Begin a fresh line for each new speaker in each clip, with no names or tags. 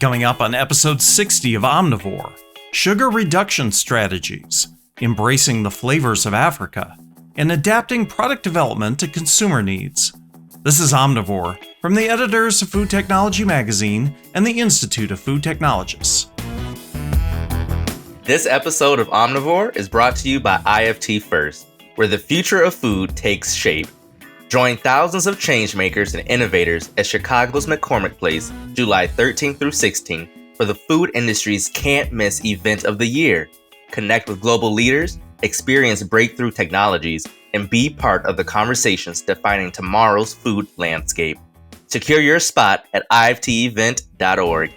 Coming up on episode 60 of Omnivore, sugar reduction strategies, embracing the flavors of Africa, and adapting product development to consumer needs. This is Omnivore from the editors of Food Technology Magazine and the Institute of Food Technologists.
This episode of Omnivore is brought to you by IFT First, where the future of food takes shape. Join thousands of changemakers and innovators at Chicago's McCormick Place, July 13th through 16th, for the food industry's can't-miss event of the year. Connect with global leaders, experience breakthrough technologies, and be part of the conversations defining tomorrow's food landscape. Secure your spot at iftevent.org.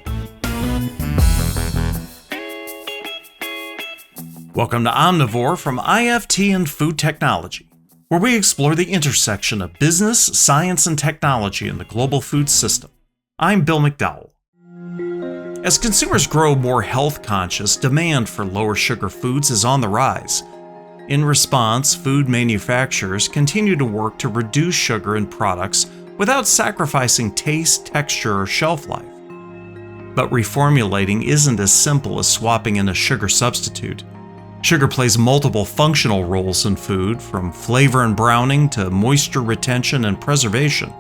Welcome to Omnivore from IFT and Food Technology, where we explore the intersection of business, science, and technology in the global food system. I'm Bill McDowell. As consumers grow more health conscious, demand for lower sugar foods is on the rise. In response, food manufacturers continue to work to reduce sugar in products without sacrificing taste, texture, or shelf life. But reformulating isn't as simple as swapping in a sugar substitute. Sugar plays multiple functional roles in food, from flavor and browning to moisture retention and preservation.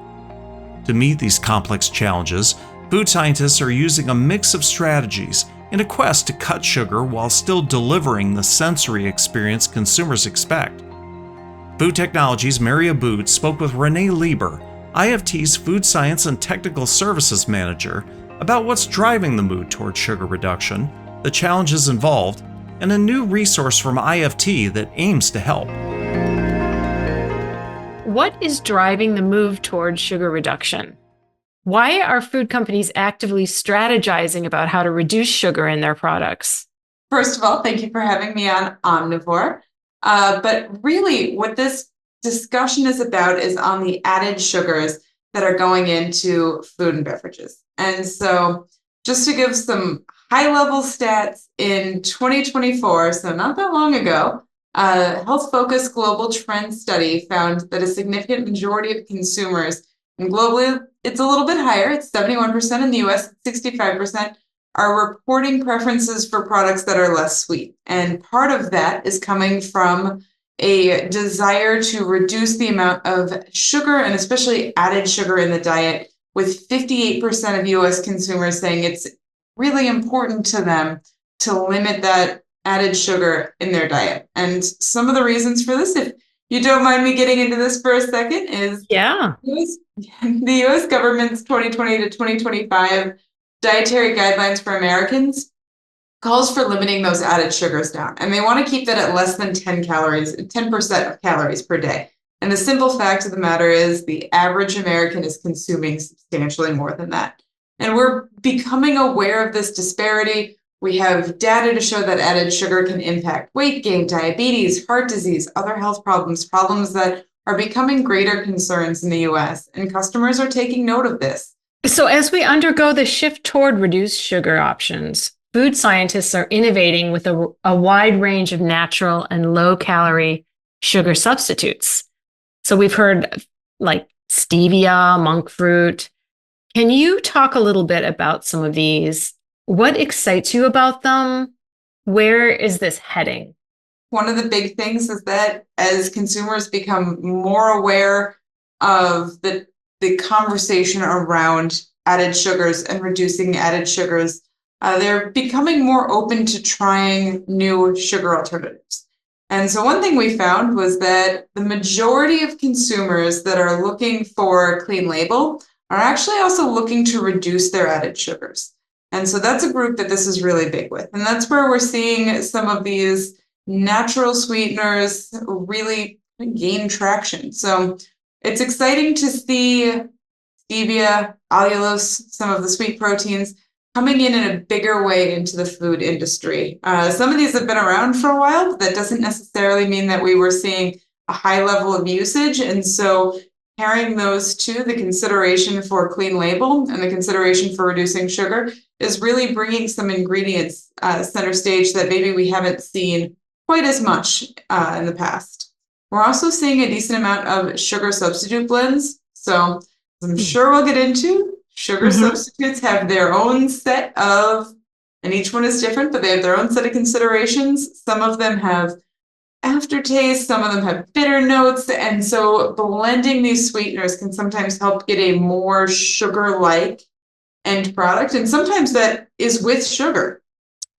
To meet these complex challenges, food scientists are using a mix of strategies in a quest to cut sugar while still delivering the sensory experience consumers expect. Food Technology's Mary Abood spoke with Renee Leber, IFT's Food Science and Technical Services Manager, about what's driving the move toward sugar reduction, the challenges involved, and a new resource from IFT that aims to help.
What is driving the move toward sugar reduction? Why are food companies actively strategizing about how to reduce sugar in their products?
First of all, thank you for having me on Omnivore. But really, what this discussion is about is on the added sugars that are going into food and beverages. And so just to give some high-level stats, in 2024, so not that long ago, a health-focused global trend study found that a significant majority of consumers, and globally it's a little bit higher, it's 71% in the US, 65%, are reporting preferences for products that are less sweet. And part of that is coming from a desire to reduce the amount of sugar and especially added sugar in the diet, with 58% of US consumers saying it's really important to them to limit that added sugar in their diet. And some of the reasons for this, if you don't mind me getting into this for a second, is the US government's 2020 to 2025 dietary guidelines for Americans calls for limiting those added sugars down. And they want to keep that at less than 10% of calories per day. And the simple fact of the matter is the average American is consuming substantially more than that. And we're becoming aware of this disparity. We have data to show that added sugar can impact weight gain, diabetes, heart disease, other health problems that are becoming greater concerns in the US, and customers are taking note of this.
So as we undergo the shift toward reduced sugar options, food scientists are innovating with a wide range of natural and low-calorie sugar substitutes. So we've heard like stevia, monk fruit. Can you talk a little bit about some of these? What excites you about them? Where is this heading?
One of the big things is that as consumers become more aware of the conversation around added sugars and reducing added sugars, they're becoming more open to trying new sugar alternatives. And so one thing we found was that the majority of consumers that are looking for clean label are actually also looking to reduce their added sugars. And so that's a group that this is really big with. And that's where we're seeing some of these natural sweeteners really gain traction. So it's exciting to see stevia, allulose, some of the sweet proteins coming in a bigger way into the food industry. Some of these have been around for a while, but that doesn't necessarily mean that we were seeing a high level of usage. And so pairing those two, the consideration for clean label and the consideration for reducing sugar, is really bringing some ingredients center stage that maybe we haven't seen quite as much in the past. We're also seeing a decent amount of sugar substitute blends. So as I'm sure we'll get into, Sugar substitutes have their own set of, and each one is different, but they have their own set of considerations. Some of them have aftertaste, some of them have bitter notes, and so blending these sweeteners can sometimes help get a more sugar-like end product, and sometimes that is with sugar.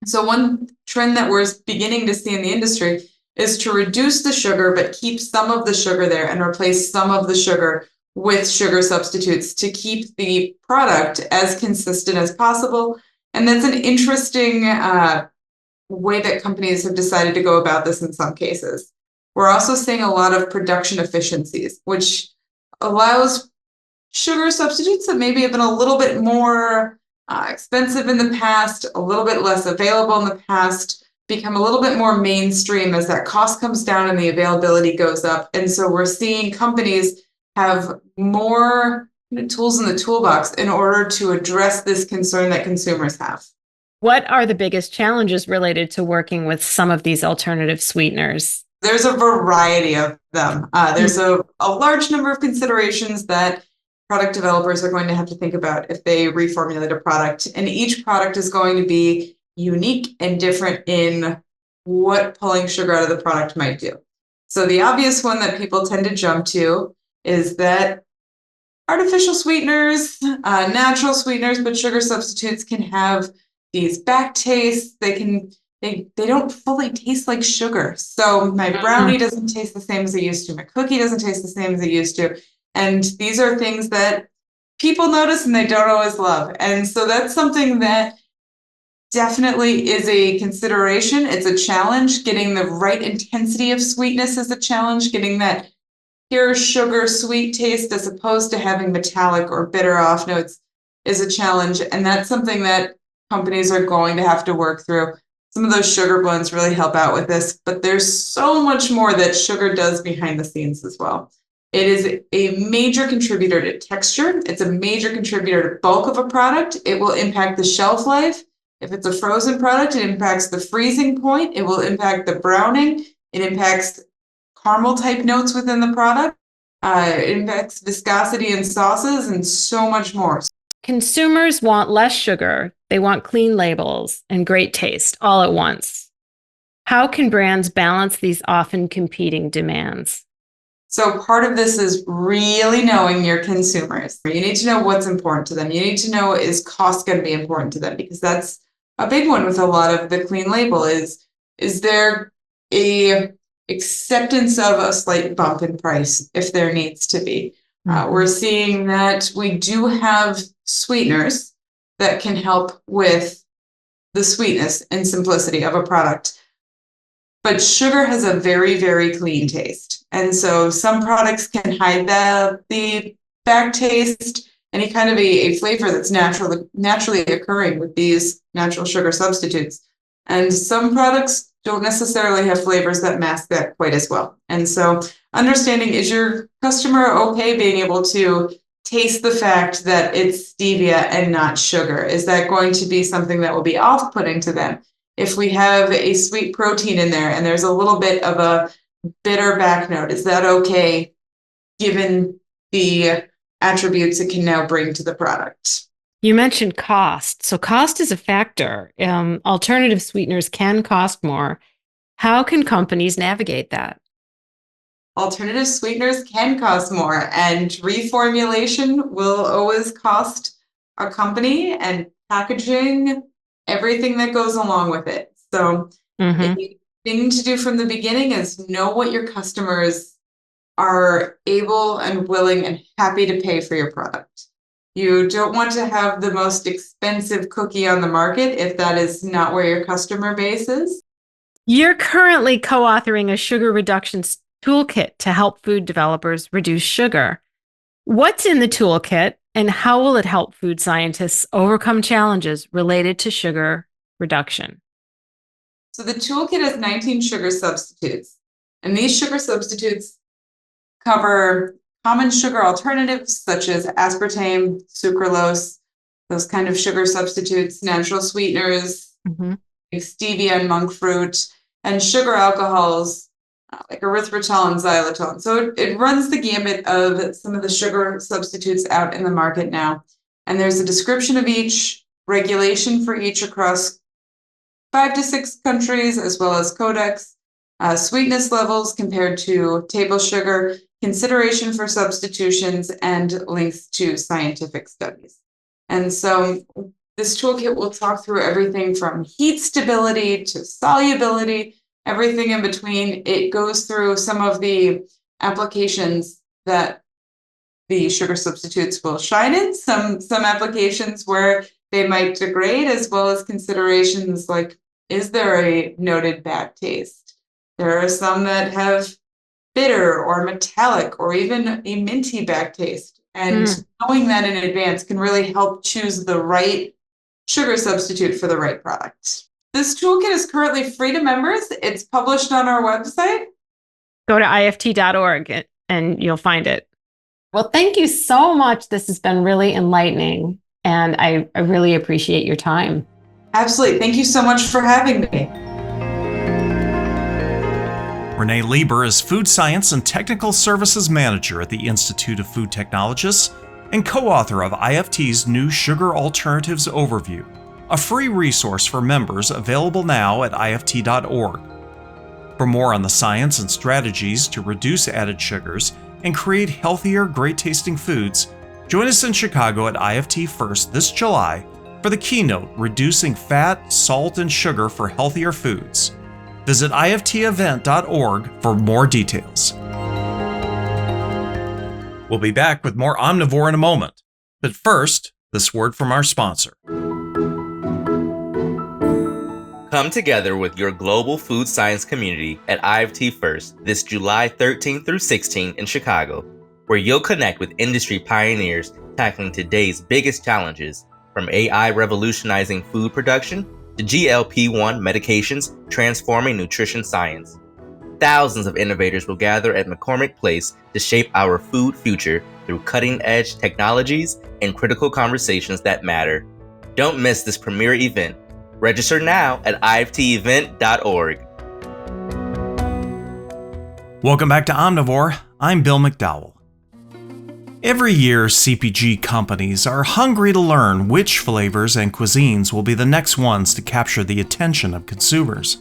So one trend that we're beginning to see in the industry is to reduce the sugar, but keep some of the sugar there and replace some of the sugar with sugar substitutes to keep the product as consistent as possible. And that's an interesting way that companies have decided to go about this in some cases. We're also seeing a lot of production efficiencies, which allows sugar substitutes that maybe have been a little bit more expensive in the past, a little bit less available in the past, become a little bit more mainstream as that cost comes down and the availability goes up. And so we're seeing companies have more tools in the toolbox in order to address this concern that consumers have.
What are the biggest challenges related to working with some of these alternative sweeteners?
There's a variety of them. There's a large number of considerations that product developers are going to have to think about if they reformulate a product. And each product is going to be unique and different in what pulling sugar out of the product might do. So the obvious one that people tend to jump to is that artificial sweeteners, natural sweeteners, but sugar substitutes can have these back tastes. They don't fully taste like sugar. So my brownie doesn't taste the same as it used to. My cookie doesn't taste the same as it used to. And these are things that people notice and they don't always love. And so that's something that definitely is a consideration. It's a challenge. Getting the right intensity of sweetness is a challenge. Getting that pure sugar sweet taste as opposed to having metallic or bitter off notes is a challenge. And that's something that companies are going to have to work through. Some of those sugar blends really help out with this, but there's so much more that sugar does behind the scenes as well. It is a major contributor to texture. It's a major contributor to bulk of a product. It will impact the shelf life. If it's a frozen product, it impacts the freezing point. It will impact the browning. It impacts caramel type notes within the product. It impacts viscosity in sauces and so much more.
Consumers want less sugar. They want clean labels and great taste all at once. How can brands balance these often competing demands?
So part of this is really knowing your consumers. You need to know what's important to them. You need to know, is cost going to be important to them? Because that's a big one with a lot of the clean label is there a acceptance of a slight bump in price if there needs to be? We're seeing that we do have sweeteners that can help with the sweetness and simplicity of a product. But sugar has a very, very clean taste. And so some products can hide the back taste, any kind of a flavor that's naturally occurring with these natural sugar substitutes. And some products don't necessarily have flavors that mask that quite as well. And so understanding, is your customer okay being able to taste the fact that it's stevia and not sugar? Is that going to be something that will be off-putting to them? If we have a sweet protein in there and there's a little bit of a bitter back note, is that okay given the attributes it can now bring to the product?
You mentioned cost. So cost is a factor. Alternative sweeteners can cost more. How can companies navigate that?
Alternative sweeteners can cost more, and reformulation will always cost a company, and packaging, everything that goes along with it. So the thing to do from the beginning is know what your customers are able and willing and happy to pay for your product. You don't want to have the most expensive cookie on the market if that is not where your customer base is.
You're currently co-authoring a sugar reduction toolkit to help food developers reduce sugar. What's in the toolkit and how will it help food scientists overcome challenges related to sugar reduction?
So the toolkit has 19 sugar substitutes, and these sugar substitutes cover common sugar alternatives such as aspartame, sucralose, those kind of sugar substitutes, natural sweeteners, like stevia and monk fruit, and sugar alcohols like erythritol and xylitol. So it runs the gamut of some of the sugar substitutes out in the market now. And there's a description of each, regulation for each across 5 to 6 countries, as well as codex, sweetness levels compared to table sugar, consideration for substitutions, and links to scientific studies. And so this toolkit will talk through everything from heat stability to solubility, everything in between. It goes through some of the applications that the sugar substitutes will shine in, some applications where they might degrade, as well as considerations like, is there a noted bad taste? There are some that have bitter or metallic or even a minty back taste. And knowing that in advance can really help choose the right sugar substitute for the right product. This toolkit is currently free to members. It's published on our website.
Go to ift.org and you'll find it. Well, thank you so much. This has been really enlightening, and I really appreciate your time.
Absolutely. Thank you so much for having me.
Renee Leber is Food Science and Technical Services Manager at the Institute of Food Technologists and co-author of IFT's new Sugar Alternatives Overview, a free resource for members available now at ift.org. For more on the science and strategies to reduce added sugars and create healthier, great-tasting foods, join us in Chicago at IFT First this July for the keynote, Reducing Fat, Salt, and Sugar for Healthier Foods. Visit iftevent.org for more details. We'll be back with more Omnivore in a moment. But first, this word from our sponsor.
Come together with your global food science community at IFT First this July 13th through 16th in Chicago, where you'll connect with industry pioneers tackling today's biggest challenges, from AI revolutionizing food production to GLP-1 medications transforming nutrition science. Thousands of innovators will gather at McCormick Place to shape our food future through cutting-edge technologies and critical conversations that matter. Don't miss this premier event. Register now at iftevent.org.
Welcome back to Omnivore. I'm Bill McDowell. Every year, CPG companies are hungry to learn which flavors and cuisines will be the next ones to capture the attention of consumers.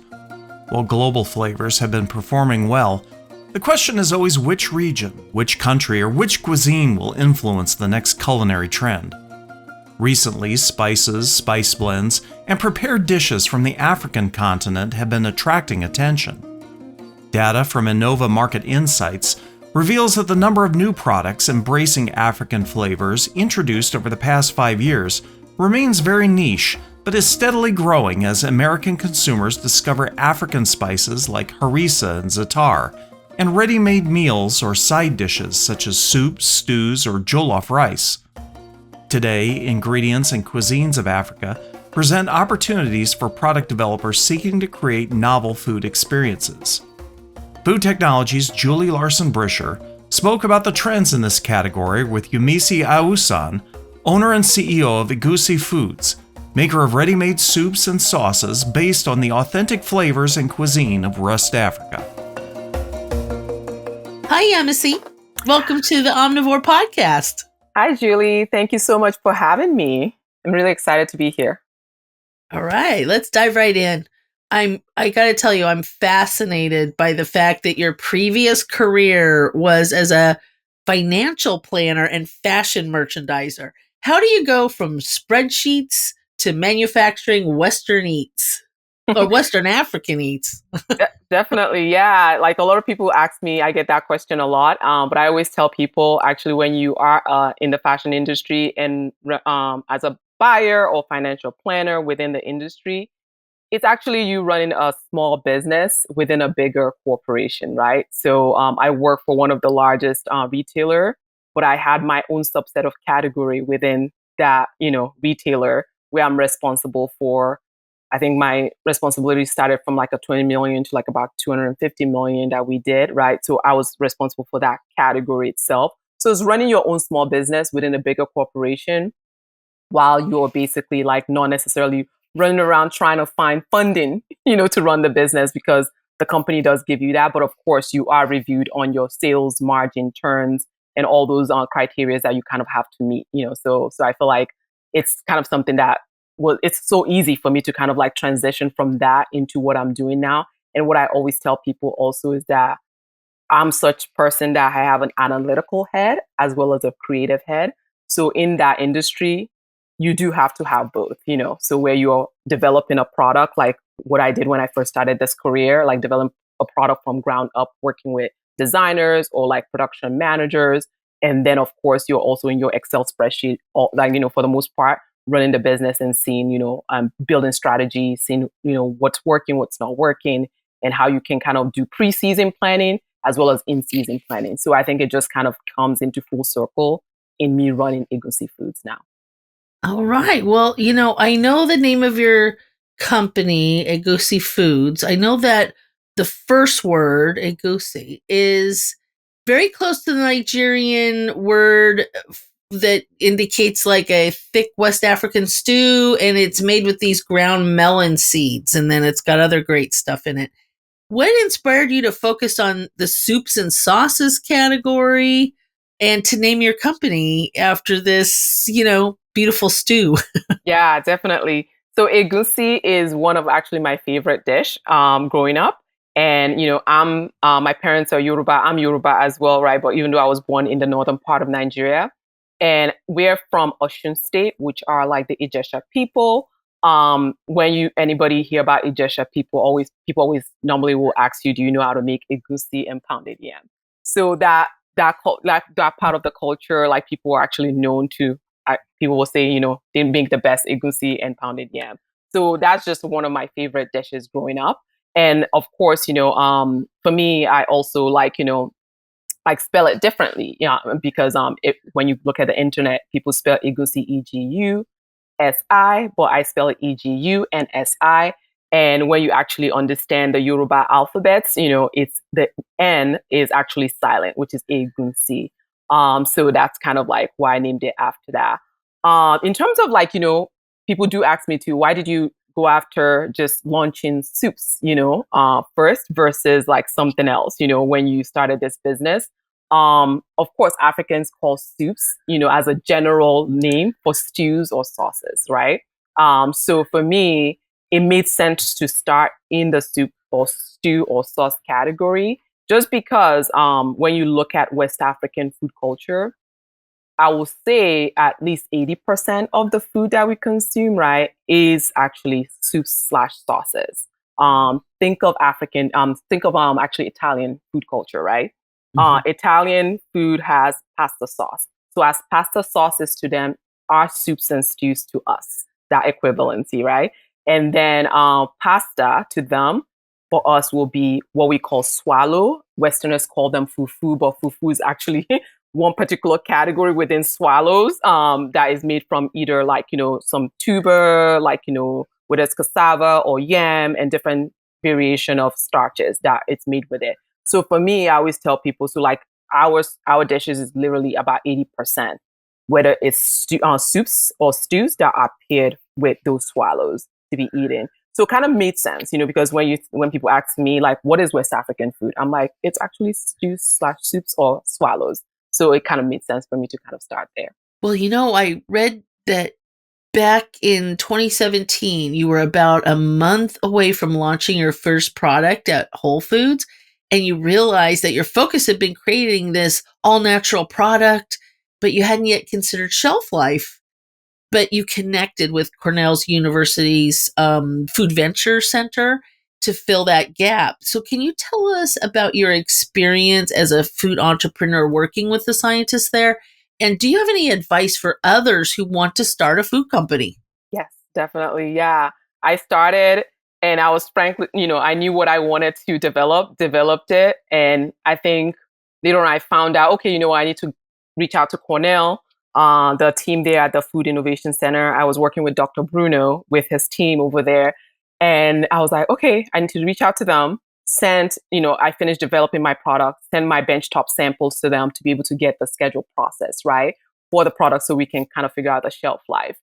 While global flavors have been performing well, the question is always which region, which country, or which cuisine will influence the next culinary trend. Recently, spices, spice blends, and prepared dishes from the African continent have been attracting attention. Data from Innova Market Insights reveals that the number of new products embracing African flavors introduced over the past 5 years remains very niche, but is steadily growing as American consumers discover African spices like harissa and za'atar, and ready-made meals or side dishes such as soups, stews, or jollof rice. Today, ingredients and cuisines of Africa present opportunities for product developers seeking to create novel food experiences. Food Technology's Julie Larson-Brisher spoke about the trends in this category with Yemisi Awosan, owner and CEO of Egunsi Foods, maker of ready-made soups and sauces based on the authentic flavors and cuisine of West Africa.
Hi, Yemisi. Welcome to the Omnivore podcast.
Hi, Julie. Thank you so much for having me. I'm really excited to be here.
All right, let's dive right in. I got to tell you, I'm fascinated by the fact that your previous career was as a financial planner and fashion merchandiser. How do you go from spreadsheets to manufacturing Western eats or Western African eats?
Definitely. Yeah. Like a lot of people ask me, I get that question a lot. But I always tell people actually, when you are in the fashion industry and as a buyer or financial planner within the industry, it's actually you running a small business within a bigger corporation, right? So I work for one of the largest retailer, but I had my own subset of category within that, retailer where I'm responsible for. I think my responsibility started from like a 20 million to like about 250 million that we did, right? So I was responsible for that category itself. So it's running your own small business within a bigger corporation while you're basically like not necessarily running around trying to find funding, to run the business, because the company does give you that. But of course, you are reviewed on your sales margin turns and all those criteria that you kind of have to meet, So I feel like it's kind of something that it's so easy for me to kind of like transition from that into what I'm doing now. And what I always tell people also is that I'm such a person that I have an analytical head as well as a creative head. So in that industry, you do have to have both, So where you're developing a product, like what I did when I first started this career, like develop a product from ground up, working with designers or like production managers. And then of course, you're also in your Excel spreadsheet, for the most part, running the business and seeing, building strategies, seeing, what's working, what's not working, and how you can kind of do pre-season planning as well as in-season planning. So I think it just kind of comes into full circle in me running Egunsi Foods now.
All right. Well, I know the name of your company, Egunsi Foods. I know that the first word, Egusi, is very close to the Nigerian word that indicates like a thick West African stew, and it's made with these ground melon seeds, and then it's got other great stuff in it. What inspired you to focus on the soups and sauces category and to name your company after this, beautiful stew?
Yeah, definitely. So egusi is one of actually my favorite dish growing up. And, my parents are Yoruba. I'm Yoruba as well, right? But even though I was born in the northern part of Nigeria, and we're from Osun State, which are like the Ijesha people. When anybody hear about Ijesha people always normally will ask you, do you know how to make egusi and pounded yam? So that part of the culture, like people are actually known to. People will say, they make the best egusi and pounded yam. So that's just one of my favorite dishes growing up. And of course, for me, I also like spell it differently, because when you look at the internet, people spell egusi Egusi, but I spell it Egunsi. And when you actually understand the Yoruba alphabets, it's the N is actually silent, which is Egunsi. So that's kind of like why I named it after that. In terms of people do ask me too, why did you go after just launching soups, first versus like something else, when you started this business? Of course, Africans call soups, as a general name for stews or sauces, right? So for me, it made sense to start in the soup or stew or sauce category, just because when you look at West African food culture, I will say at least 80% of the food that we consume, right, is actually soups/sauces. Think of actually Italian food culture, right? Italian food has pasta sauce. So as pasta sauces to them are soups and stews to us, that equivalency, right? And then pasta to them for us will be what we call swallow. Westerners call them fufu, but fufu is actually one particular category within swallows that is made from either some tuber, whether it's cassava or yam, and different variation of starches that it's made with it. So for me, I always tell people, so like our dishes is literally about 80%, whether it's soups or stews that are paired with those swallows to be eaten. So it kind of made sense, because when people ask me like, what is West African food? I'm like, it's actually stews/soups or swallows. So it kind of made sense for me to kind of start there.
Well, I read that back in 2017, you were about a month away from launching your first product at Whole Foods, and you realized that your focus had been creating this all-natural product, but you hadn't yet considered shelf life. But you connected with Cornell University's Food Venture Center to fill that gap. So can you tell us about your experience as a food entrepreneur working with the scientists there? And do you have any advice for others who want to start a food company?
Yes, definitely. Yeah. I started and I was frankly, I knew what I wanted to developed it. And I think later on I found out, okay, I need to reach out to Cornell, the team there at the Food Innovation Center. I was working with Dr. Bruno with his team over there. And I was like, okay, I need to reach out to them, I finished developing my product, send my benchtop samples to them to be able to get the schedule process, right, for the product so we can kind of figure out the shelf life.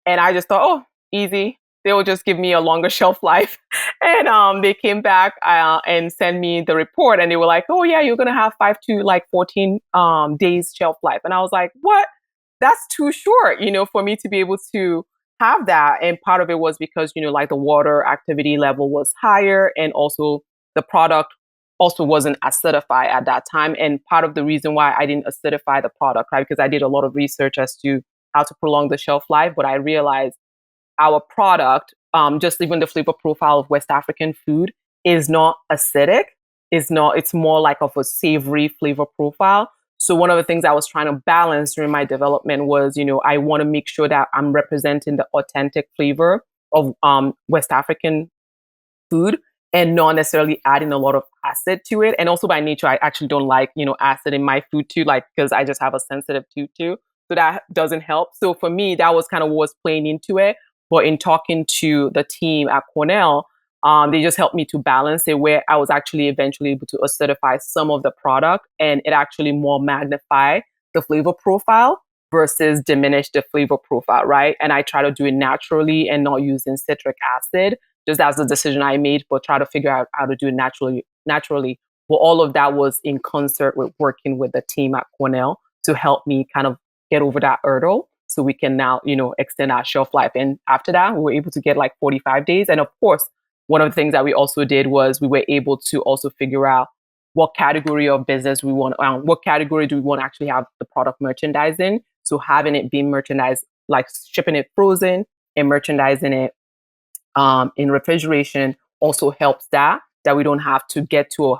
And I just thought, oh, easy. They will just give me a longer shelf life. And they came back and sent me the report. And they were like, oh, yeah, you're going to have 5 to 14 days shelf life. And I was like, what? that's too short, for me to be able to have that. And part of it was because, like the water activity level was higher, and also the product also wasn't acidified at that time. And part of the reason why I didn't acidify the product, right, because I did a lot of research as to how to prolong the shelf life, but I realized our product, just even the flavor profile of West African food, is not acidic. It's more like of a savory flavor profile. So one of the things I was trying to balance during my development was, I want to make sure that I'm representing the authentic flavor of West African food and not necessarily adding a lot of acid to it. And also by nature, I actually don't like, acid in my food too, like, because I just have a sensitive tooth too. So that doesn't help. So for me, that was kind of what was playing into it. But in talking to the team at Cornell, they just helped me to balance it, where I was actually eventually able to acidify some of the product, and it actually more magnify the flavor profile versus diminish the flavor profile, right? And I try to do it naturally and not using citric acid. Just that's the decision I made, but try to figure out how to do it naturally. Well, all of that was in concert with working with the team at Cornell to help me kind of get over that hurdle, so we can now, extend our shelf life. And after that, we were able to get like 45 days. And of course, one of the things that we also did was we were able to also figure out what category of business we want, what category do we want to actually have the product merchandise in. So having it being merchandised, like shipping it frozen and merchandising it in refrigeration, also helps that we don't have to get to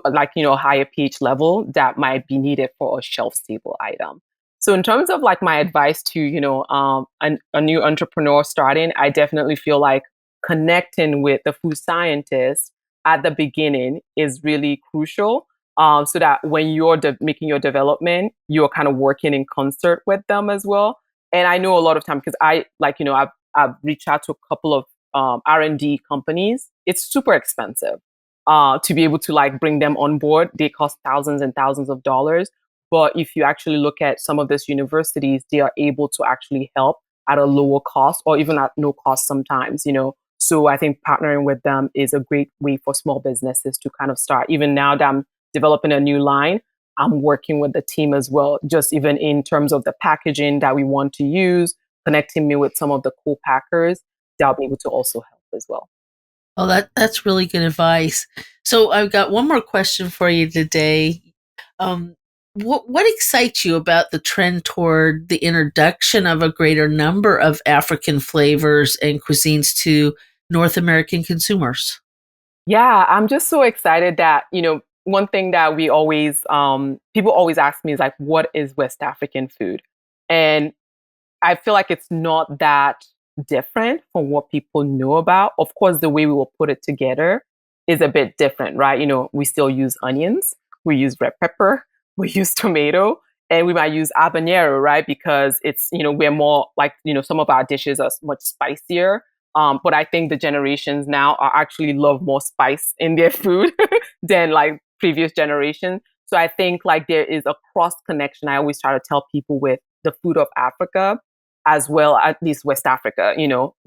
a higher pH level that might be needed for a shelf stable item. So in terms of like my advice to a new entrepreneur starting, I definitely feel like connecting with the food scientist at the beginning is really crucial. So that when you're making your development, you're kind of working in concert with them as well. And I know a lot of time, because I've reached out to a couple of R&D companies. It's super expensive to be able to like bring them on board. They cost thousands and thousands of dollars. But if you actually look at some of these universities, they are able to actually help at a lower cost, or even at no cost sometimes, So I think partnering with them is a great way for small businesses to kind of start. Even now that I'm developing a new line, I'm working with the team as well, just even in terms of the packaging that we want to use, connecting me with some of the co-packers that'll be able to also help as well.
Oh, that's really good advice. So I've got one more question for you today. What excites you about the trend toward the introduction of a greater number of African flavors and cuisines to North American consumers?
Yeah, I'm just so excited that, one thing that we always, people always ask me is like, what is West African food? And I feel like it's not that different from what people know about. Of course, the way we will put it together is a bit different, right? We still use onions, we use red pepper, we use tomato, and we might use habanero, right? Because it's, we're more like, some of our dishes are much spicier. But I think the generations now are actually love more spice in their food than like previous generations. So I think like there is a cross connection. I always try to tell people with the food of Africa, as well, at least West Africa,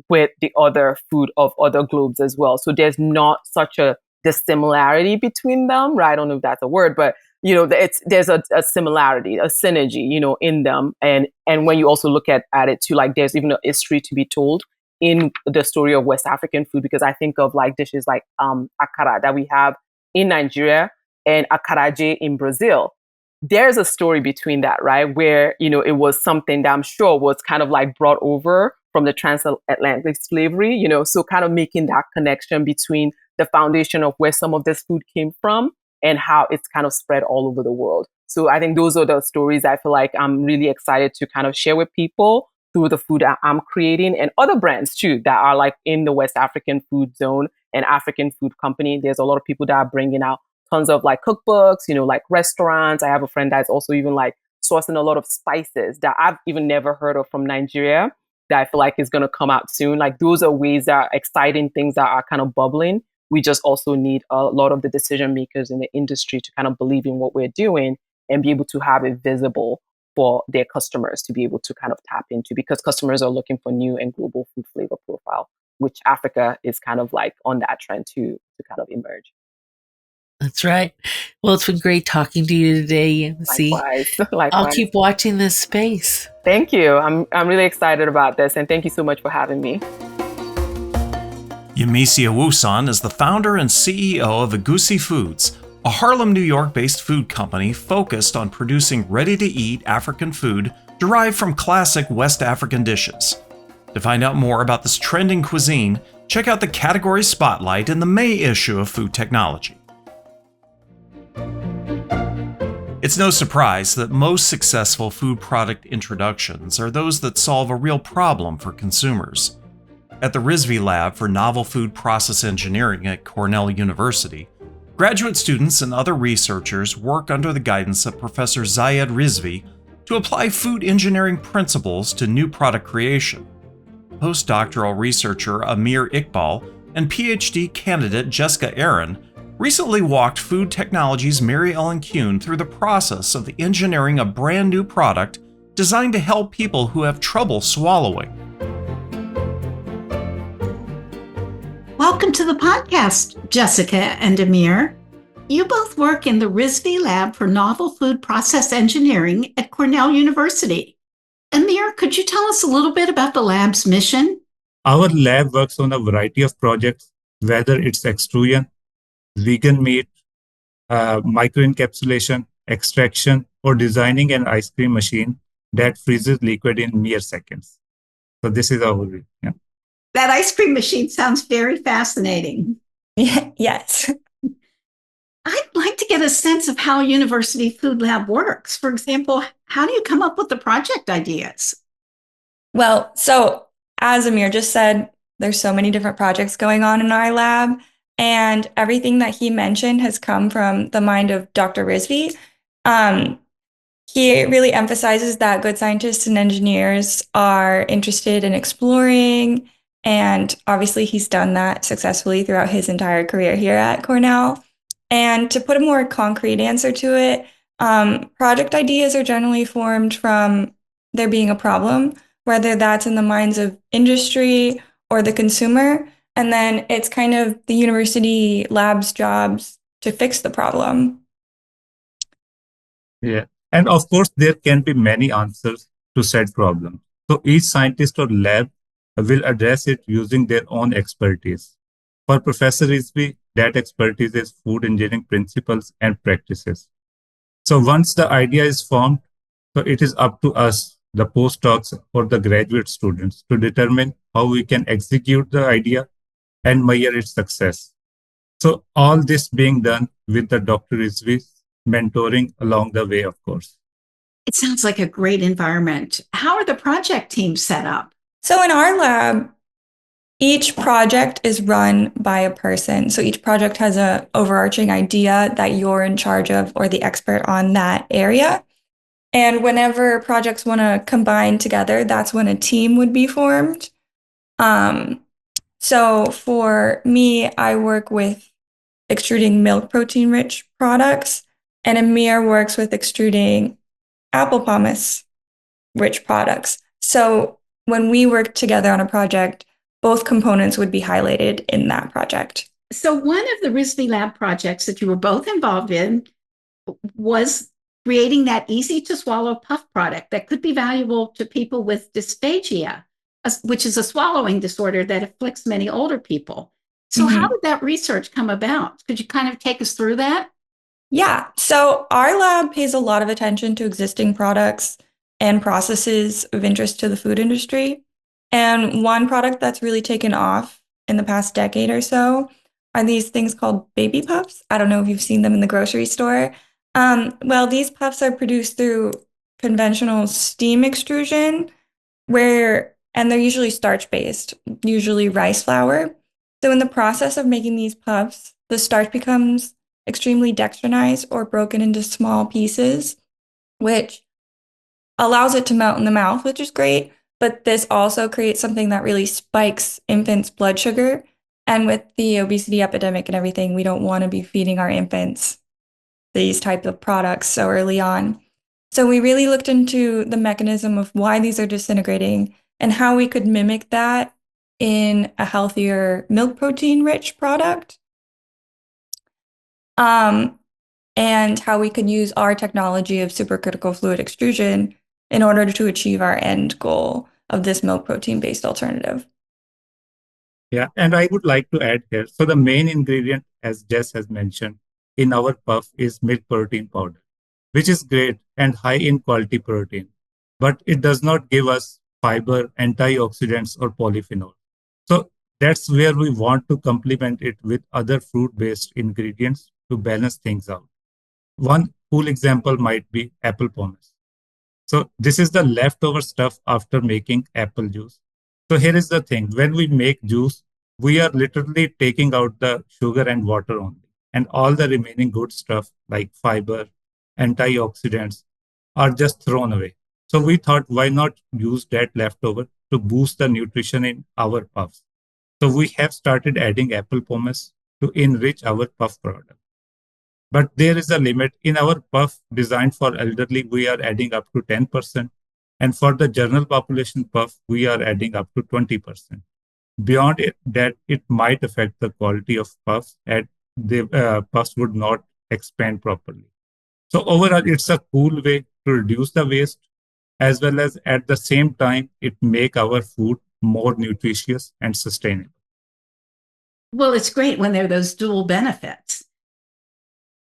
with the other food of other globes as well. So there's not such a dissimilarity between them, right? I don't know if that's a word, but there's a similarity, a synergy, in them. And when you also look at it too, like there's even a history to be told in the story of West African food, because I think of like dishes like akara that we have in Nigeria and akaraje in Brazil. There's a story between that, right? Where, it was something that I'm sure was kind of like brought over from the transatlantic slavery, so kind of making that connection between the foundation of where some of this food came from and how it's kind of spread all over the world. So I think those are the stories I feel like I'm really excited to kind of share with people through the food that I'm creating, and other brands too that are like in the West African food zone and African food company. There's a lot of people that are bringing out tons of like cookbooks, like restaurants. I have a friend that's also even like sourcing a lot of spices that I've even never heard of from Nigeria that I feel like is going to come out soon. Like those are ways that are exciting, things that are kind of bubbling. We just also need a lot of the decision makers in the industry to kind of believe in what we're doing and be able to have it visible for their customers to be able to kind of tap into, because customers are looking for new and global food flavor profile, which Africa is kind of like on that trend to kind of emerge.
That's right. Well, it's been great talking to you today, Yemisi.
Likewise.
I'll keep watching this space.
Thank you. I'm really excited about this, and thank you so much for having me.
Yemisi Awosan is the founder and CEO of Egunsi Foods, a Harlem, New York-based food company focused on producing ready-to-eat African food derived from classic West African dishes. To find out more about this trending cuisine, check out the category spotlight in the May issue of Food Technology. It's no surprise that most successful food product introductions are those that solve a real problem for consumers. At the Rizvi Lab for Novel Food Process Engineering at Cornell University, graduate students and other researchers work under the guidance of Professor Zayed Rizvi to apply food engineering principles to new product creation. Postdoctoral researcher Aamir Iqbal and PhD candidate Jessica Aaron recently walked Food Technology's Mary Ellen Kuhn through the process of engineering a brand new product designed to help people who have trouble swallowing.
Welcome to the podcast, Jessica and Aamir. You both work in the Rizvi Lab for Novel Food Process Engineering at Cornell University. Aamir, could you tell us a little bit about the lab's mission?
Our lab works on a variety of projects, whether it's extrusion, vegan meat, microencapsulation, extraction, or designing an ice cream machine that freezes liquid in mere seconds. So this is our overview. Yeah.
That ice cream machine sounds very fascinating.
Yes.
I'd like to get a sense of how University Food Lab works. For example, how do you come up with the project ideas?
Well, so as Aamir just said, there's so many different projects going on in our lab, and everything that he mentioned has come from the mind of Dr. Rizvi. He really emphasizes that good scientists and engineers are interested in exploring, and obviously he's done that successfully throughout his entire career here at Cornell. And to put a more concrete answer to it, project ideas are generally formed from there being a problem, whether that's in the minds of industry or the consumer. And then it's kind of the university lab's jobs to fix the problem.
Yeah. And of course, there can be many answers to said problem. So each scientist or lab will address it using their own expertise. For Professor Rizvi, that expertise is food engineering principles and practices. So once the idea is formed, so it is up to us, the postdocs or the graduate students, to determine how we can execute the idea and measure its success. So all this being done with the Dr. Rizvi's mentoring along the way, of course.
It sounds like a great environment. How are the project teams set up?
So in our lab, each project is run by a person. So each project has an overarching idea that you're in charge of or the expert on that area. And whenever projects want to combine together, that's when a team would be formed. So for me, I work with extruding milk protein rich products, and Aamir works with extruding apple pomace rich products. So when we work together on a project, both components would be highlighted in that project.
So one of the Rizvi Lab projects that you were both involved in was creating that easy to swallow puff product that could be valuable to people with dysphagia, which is a swallowing disorder that afflicts many older people. So how did that research come about? Could you kind of take us through that?
Yeah. So our lab pays a lot of attention to existing products and processes of interest to the food industry. And one product that's really taken off in the past decade or so are these things called baby puffs. I don't know if you've seen them in the grocery store. Well, these puffs are produced through conventional steam extrusion, and they're usually starch-based, usually rice flour. So in the process of making these puffs, the starch becomes extremely dextrinized or broken into small pieces, which allows it to melt in the mouth, which is great. But this also creates something that really spikes infants' blood sugar. And with the obesity epidemic and everything, we don't want to be feeding our infants these types of products so early on. So we really looked into the mechanism of why these are disintegrating and how we could mimic that in a healthier milk protein rich product. And how we could use our technology of supercritical fluid extrusion in order to achieve our end goal of this milk protein-based alternative.
Yeah, and I would like to add here. So the main ingredient, as Jess has mentioned, in our puff is milk protein powder, which is great and high in quality protein, but it does not give us fiber, antioxidants, or polyphenol. So that's where we want to complement it with other fruit-based ingredients to balance things out. One cool example might be apple pomace. So this is the leftover stuff after making apple juice. So here is the thing. When we make juice, we are literally taking out the sugar and water only. And all the remaining good stuff like fiber, antioxidants are just thrown away. So we thought, why not use that leftover to boost the nutrition in our puffs? So we have started adding apple pomace to enrich our puff product. But there is a limit. In our puff designed for elderly, we are adding up to 10%. And for the general population puff, we are adding up to 20%. Beyond it, that it might affect the quality of puffs and the puffs would not expand properly. So overall, it's a cool way to reduce the waste, as well as at the same time, it make our food more nutritious and sustainable.
Well, it's great when there are those dual benefits.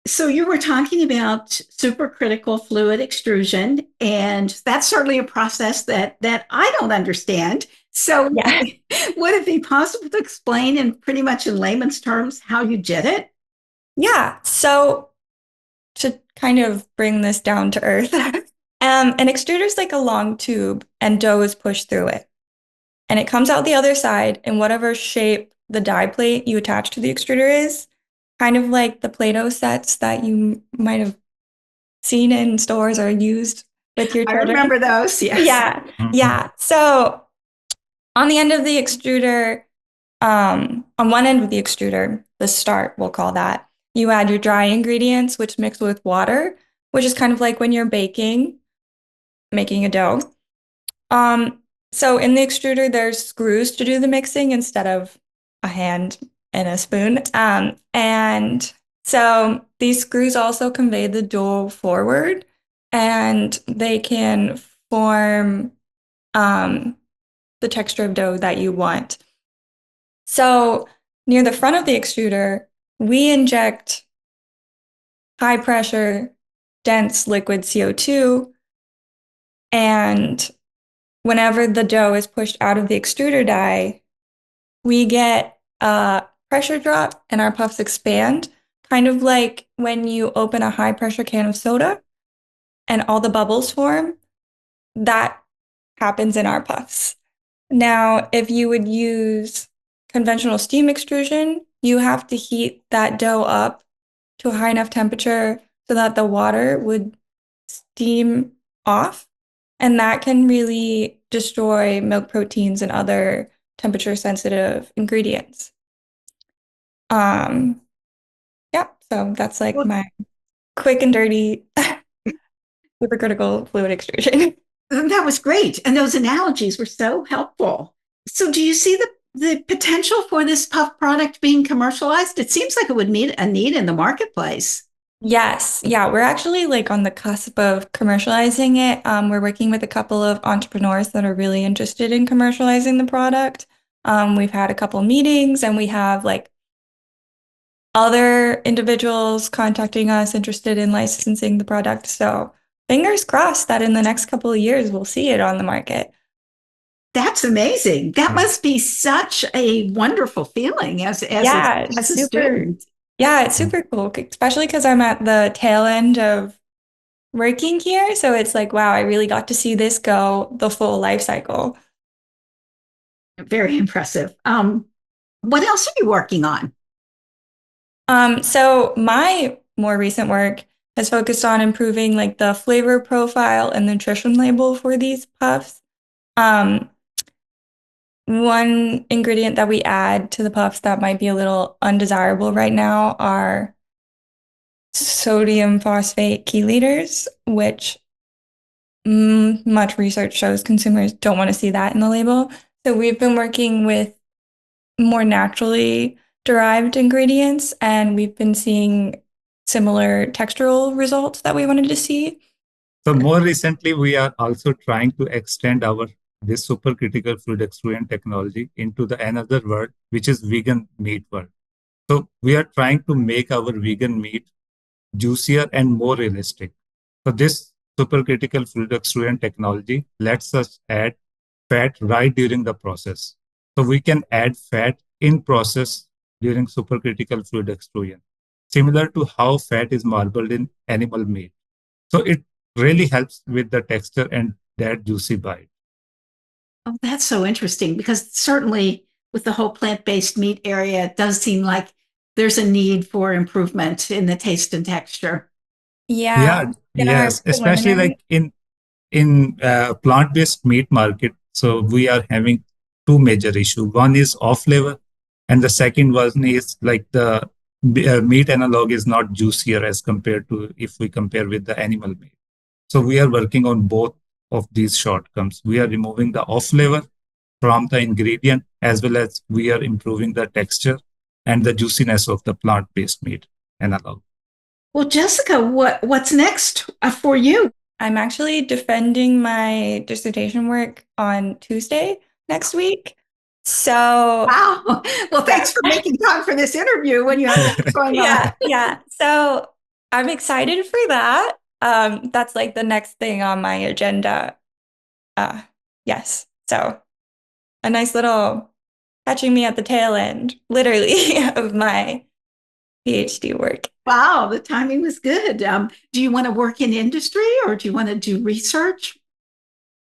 So you were talking about supercritical fluid extrusion, and that's certainly a process that I don't understand. So
Yeah.
would it be possible to explain in pretty much in layman's terms how you did it?
Yeah. So to kind of bring this down to earth, an extruder is like a long tube and dough is pushed through it. And it comes out the other side in whatever shape the die plate you attach to the extruder is, kind of like the Play-Doh sets that you might have seen in stores or used with your
I
children.
remember those. Yes.
Yeah.
Mhm.
Yeah. So on the end of the extruder, on one end of the extruder, the start, we'll call that, you add your dry ingredients, which mix with water, which is kind of like when you're baking, making a dough. So in the extruder, there's screws to do the mixing instead of a hand and a spoon. And so these screws also convey the dough forward, and they can form the texture of dough that you want. So near the front of the extruder, we inject high pressure, dense liquid CO2, and whenever the dough is pushed out of the extruder die, we get a pressure drop and our puffs expand, kind of like when you open a high pressure can of soda and all the bubbles form. That happens in our puffs. Now, if you would use conventional steam extrusion, you have to heat that dough up to a high enough temperature so that the water would steam off. And that can really destroy milk proteins and other temperature sensitive ingredients. Yeah, so that's like my quick and dirty supercritical fluid extrusion.
That was great. And those analogies were so helpful. So do you see the potential for this puff product being commercialized? It seems like it would meet a need in the marketplace.
Yes, yeah, we're actually like on the cusp of commercializing it. We're working with a couple of entrepreneurs that are really interested in commercializing the product. We've had a couple meetings and we have like other individuals contacting us interested in licensing the product. So fingers crossed that in the next couple of years, we'll see it on the market.
That's amazing. That must be such a wonderful feeling as
Yeah,
a student.
Yeah, it's super cool, especially because I'm at the tail end of working here. So it's like, wow, I really got to see this go the full life cycle.
Very impressive. What else are you working on?
So my more recent work has focused on improving like the flavor profile and nutrition label for these puffs. One ingredient that we add to the puffs that might be a little undesirable right now are sodium phosphate chelators, which much research shows consumers don't want to see that in the label. So we've been working with more naturally derived ingredients, and we've been seeing similar textural results that we wanted to see.
So more recently, we are also trying to extend this supercritical fluid extrusion technology into the another world, which is vegan meat world. So we are trying to make our vegan meat juicier and more realistic. So this supercritical fluid extrusion technology lets us add fat right during the process. So we can add fat in process during supercritical fluid extrusion, similar to how fat is marbled in animal meat. So it really helps with the texture and that juicy bite.
Oh, that's so interesting because certainly with the whole plant-based meat area, it does seem like there's a need for improvement in the taste and texture.
Yeah.
Yes, especially like in plant-based meat market. So we are having two major issues. One is off flavor, and the second one is like the meat analog is not juicier as compared to if we compare with the animal meat. So we are working on both of these shortcomings. We are removing the off flavor from the ingredient as well as we are improving the texture and the juiciness of the plant-based meat analog.
Well, Jessica, what's next for you?
I'm actually defending my dissertation work on Tuesday next week. So
wow. Well, thanks for making time for this interview when you have that going on.
Yeah. So I'm excited for that. That's like the next thing on my agenda. Yes. So a nice little catching me at the tail end, literally, of my PhD work.
Wow, the timing was good. Do you want to work in industry or do you want to do research?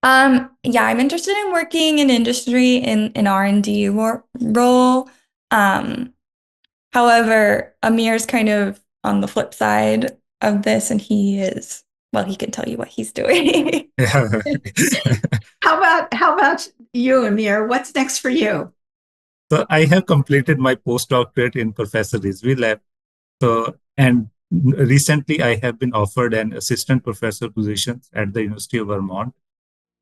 Yeah, I'm interested in working in industry in an R&D role. However, Aamir's kind of on the flip side of this, and he can tell you what he's doing.
How about you, Aamir? What's next for you?
So I have completed my postdoctorate in Professor Rizvi Lab. So, and recently I have been offered an assistant professor position at the University of Vermont.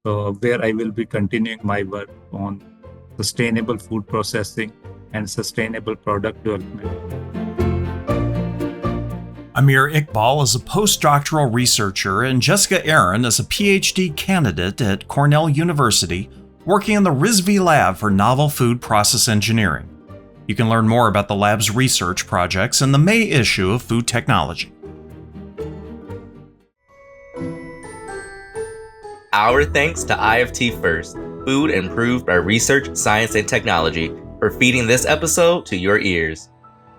So where I will be continuing my work on sustainable food processing and sustainable product development.
Aamir Iqbal is a postdoctoral researcher and Jessica Aaron is a PhD candidate at Cornell University working in the Rizvi Lab for Novel Food Process Engineering. You can learn more about the lab's research projects in the May issue of Food Technology.
Our thanks to IFT First, food improved by research, science, and technology, for feeding this episode to your ears.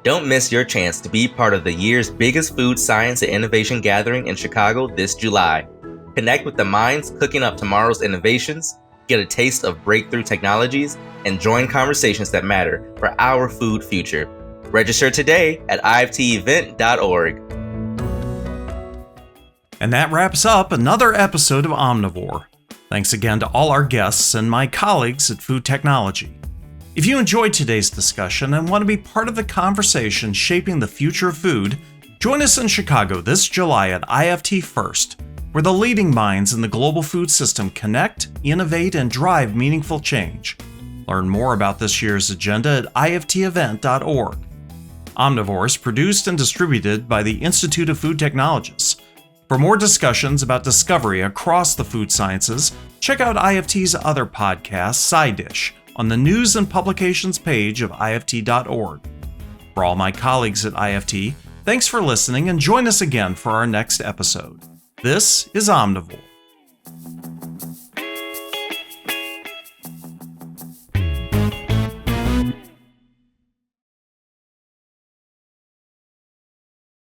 Don't miss your chance to be part of the year's biggest food science and innovation gathering in Chicago this July. Connect with the minds cooking up tomorrow's innovations, get a taste of breakthrough technologies, and join conversations that matter for our food future. Register today at iftevent.org.
And that wraps up another episode of Omnivore. Thanks again to all our guests and my colleagues at Food Technology. If you enjoyed today's discussion and want to be part of the conversation shaping the future of food, join us in Chicago this July at IFT First, where the leading minds in the global food system connect, innovate, and drive meaningful change. Learn more about this year's agenda at iftevent.org. Omnivore is produced and distributed by the Institute of Food Technologists. For more discussions about discovery across the food sciences, check out IFT's other podcast, Side Dish, on the News and Publications page of IFT.org. For all my colleagues at IFT, thanks for listening and join us again for our next episode. This is Omnivore.